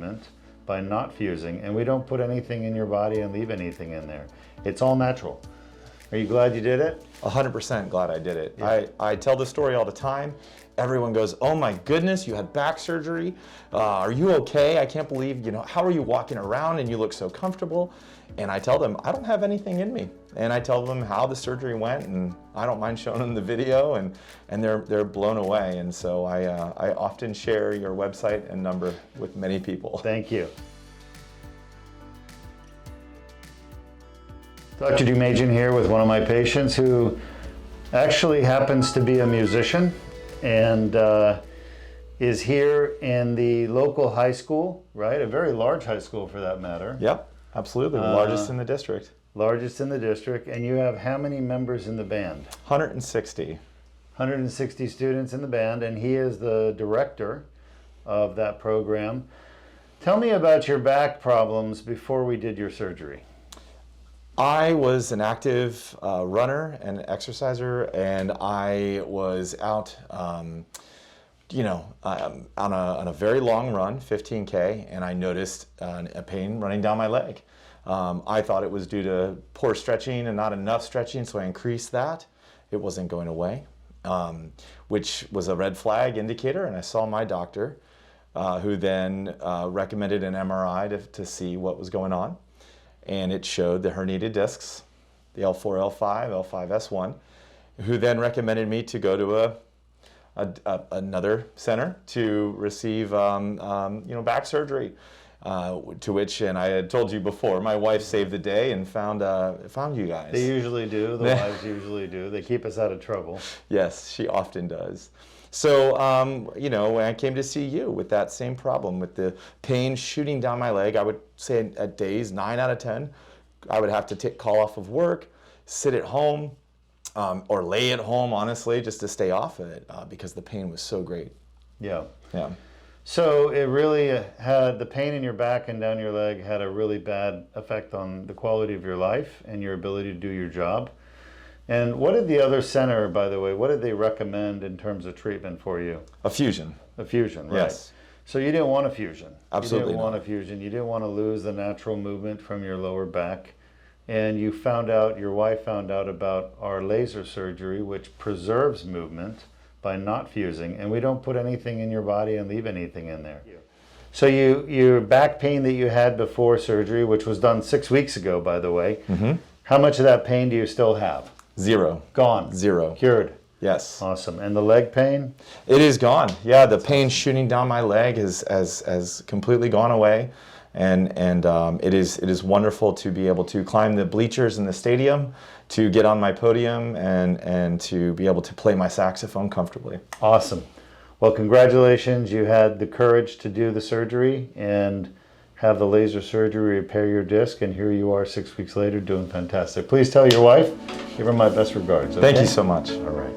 movement by not fusing, and we don't put anything in your body and leave anything in there. It's all natural. Are you glad you did it? 100% glad I did it. Yeah. I tell the story all the time. Everyone goes, oh my goodness, you had back surgery. Are you okay? I can't believe, how are you walking around and you look so comfortable? And I tell them, I don't have anything in me. And I tell them how the surgery went, and I don't mind showing them the video, and they're blown away. And so I often share your website and number with many people. Thank you. Dr. Dumajian here with one of my patients who actually happens to be a musician and is here in the local high school, right? A very large high school for that matter. Yep, absolutely. The largest in the district. Largest in the district. And you have how many members in the band? 160. 160 students in the band, and he is the director of that program. Tell me about your back problems before we did your surgery. I was an active runner and exerciser, and I was out, on a very long run, 15K, and I noticed a pain running down my leg. I thought it was due to poor stretching and not enough stretching, so I increased that. It wasn't going away, which was a red flag indicator, and I saw my doctor, who then recommended an MRI to see what was going on. And it showed the herniated discs, the L4, L5, L5S1, who then recommended me to go to another center to receive back surgery. To which, and I had told you before, my wife saved the day and found you guys. They usually do. The wives usually do. They keep us out of trouble. Yes, she often does. So, when I came to see you with that same problem, with the pain shooting down my leg, I would say at days, 9 out of 10, I would have to call off of work, sit at home, or lay at home, honestly, just to stay off of it because the pain was so great. Yeah. Yeah. So it really had, the pain in your back and down your leg had a really bad effect on the quality of your life and your ability to do your job. And what did the other center, by the way, what did they recommend in terms of treatment for you? A fusion. A fusion, right? Yes. So you didn't want a fusion. Absolutely You didn't want not. a fusion. You didn't want to lose the natural movement from your lower back. And you found out, your wife found out about our laser surgery, which preserves movement by not fusing. And we don't put anything in your body and leave anything in there. So your back pain that you had before surgery, which was done 6 weeks ago, by the way, how much of that pain do you still have? 0. Gone. 0. Cured. Yes. Awesome. And the leg pain? It is gone. Yeah, the pain shooting down my leg has completely gone away, and it is wonderful to be able to climb the bleachers in the stadium, to get on my podium, and to be able to play my saxophone comfortably. Awesome. Well, congratulations. You had the courage to do the surgery and have the laser surgery repair your disc, and here you are 6 weeks later doing fantastic. Please tell your wife, give her my best regards. Okay? Thank you so much. All right.